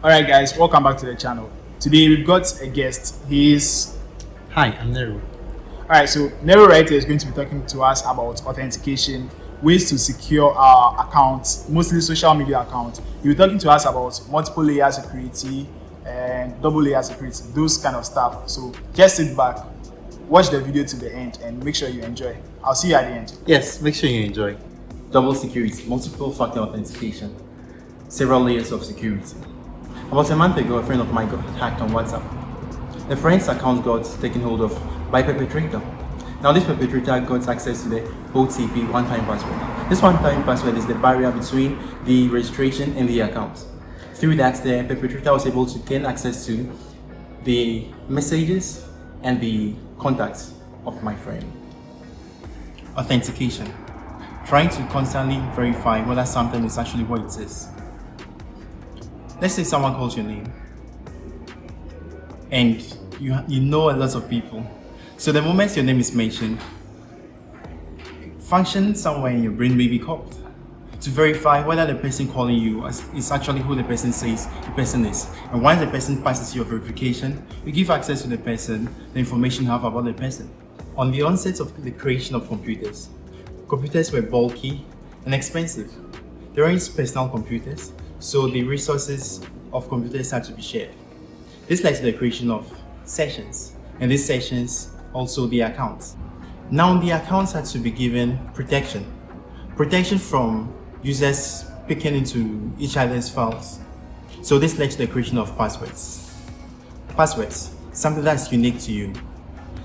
All right, guys, welcome back to the channel. Today we've got a guest. He's Hi, I'm Nero. all right. So Nero right here is going to be talking to us about authentication, ways to secure our accounts, mostly social media accounts. He'll be talking to us about multiple layer security and double layer security, those kind of stuff. So just sit back, watch the video to the end, and make sure you enjoy. I'll see you at the end. Yes, make sure you enjoy. Double security, multiple factor authentication, several layers of security. About a month ago, a friend of mine got hacked on WhatsApp. The friend's account got taken hold of by a perpetrator. Now, this perpetrator got access to the OTP, one-time password. This one-time password is the barrier between the registration and the account. Through that, the perpetrator was able to gain access to the messages and the contacts of my friend. Authentication. Trying to constantly verify whether something is actually what it is. Let's say someone calls your name and you know a lot of people. So the moment your name is mentioned, function somewhere in your brain may be called to verify whether the person calling you is actually who the person says the person is. And once the person passes your verification, you give access to the person, the information you have about the person. On the onset of the creation of computers were bulky and expensive. There weren't personal computers, so the resources of computers had to be shared. This led to the creation of sessions, and these sessions also the accounts. Now the accounts had to be given protection from users picking into each other's files. So this led to the creation of passwords. Passwords, something that's unique to you,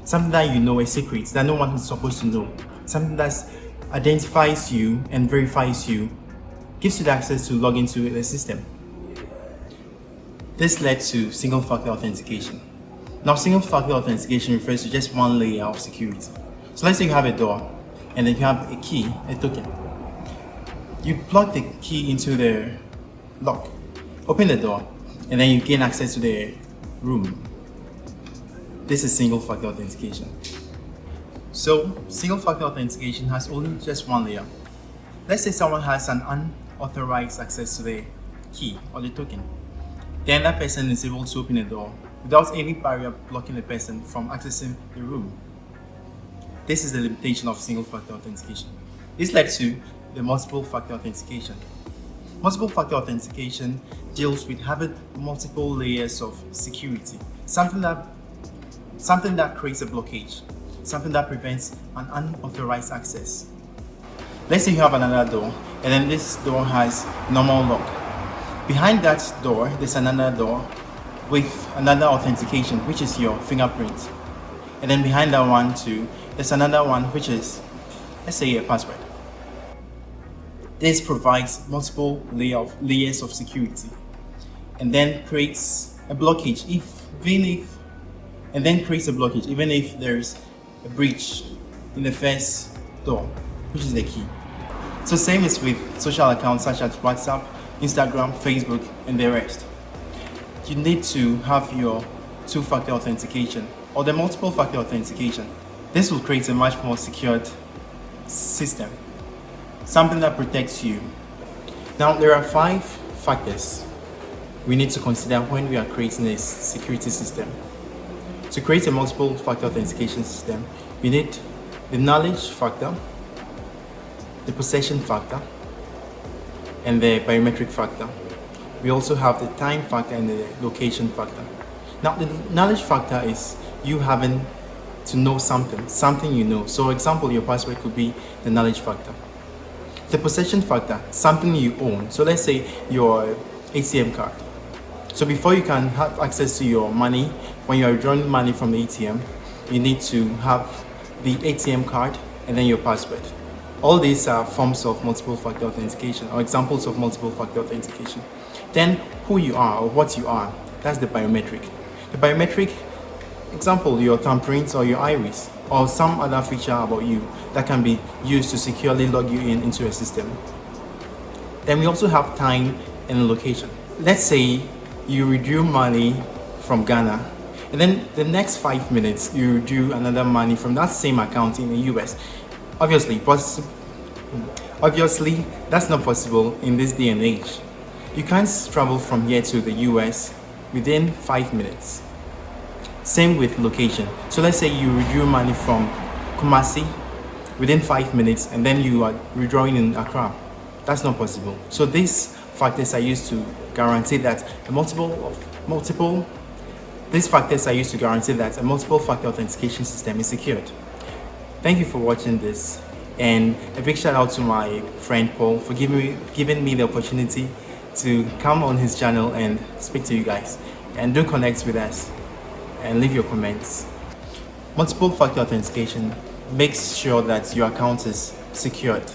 something that you know, a secret that no one is supposed to know, something that identifies you and verifies you, gives you the access to log into the system. This led to single-factor authentication. Now, single-factor authentication refers to just one layer of security. So let's say you have a door and then you have a key, a token. You plug the key into the lock, open the door, and then you gain access to the room. This is single-factor authentication. So, single-factor authentication has only just one layer. Let's say someone has an unauthorized access to the key or the token. Then that person is able to open the door without any barrier blocking the person from accessing the room. This is the limitation of single-factor authentication. This led to the multiple-factor authentication. Multiple-factor authentication deals with having multiple layers of security, something that creates a blockage, something that prevents an unauthorized access. Let's say you have another door, and then this door has normal lock. Behind that door, there's another door with another authentication, which is your fingerprint. And then behind that one too, there's another one, which is, let's say, a password. This provides multiple layers of security, and then creates a blockage even if there's a breach in the first door, which is the key. So same is with social accounts such as WhatsApp, Instagram, Facebook, and the rest. You need to have your two-factor authentication or the multiple-factor authentication. This will create a much more secured system, something that protects you. Now, there are 5 factors we need to consider when we are creating a security system. To create a multiple-factor authentication system, we need the knowledge factor, the possession factor, and the biometric factor. We also have the time factor and the location factor. Now, the knowledge factor is you having to know something you know. So, example, your password could be the knowledge factor. The possession factor, something you own. So, let's say your ATM card. So, before you can have access to your money, when you are drawing money from the ATM, you need to have the ATM card and then your password. All these are forms of multiple-factor authentication or examples of multiple-factor authentication. Then, who you are or what you are, that's the biometric. The biometric, example, your thumbprint or your iris or some other feature about you that can be used to securely log you into a system. Then we also have time and location. Let's say you withdraw money from Ghana, and then the next 5 minutes you withdraw another money from that same account in the US. Obviously, that's not possible in this day and age. You can't travel from here to the US within 5 minutes. Same with location. So let's say you withdraw money from Kumasi within 5 minutes and then you are withdrawing in Accra. That's not possible. So these factors are used to guarantee that a multiple factor authentication system is secured. Thank you for watching this, and a big shout out to my friend Paul for giving me the opportunity to come on his channel and speak to you guys. And do connect with us and leave your comments. Multiple factor authentication makes sure that your account is secured.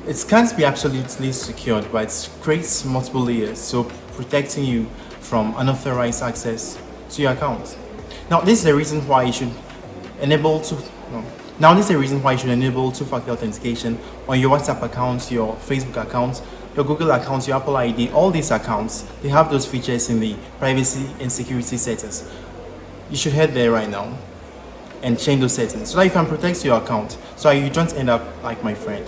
It can't be absolutely secured, but it creates multiple layers, so protecting you from unauthorized access to your account. Now, this is the reason why you should enable two-factor authentication on your WhatsApp account, your Facebook account, your Google account, your Apple ID. All these accounts, they have those features in the privacy and security settings. You should head there right now and change those settings so that you can protect your account, so you don't end up like my friend.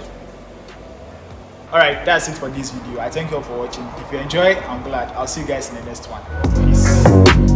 Alright, that's it for this video. I thank you all for watching. If you enjoy, I'm glad. I'll see you guys in the next one. Peace.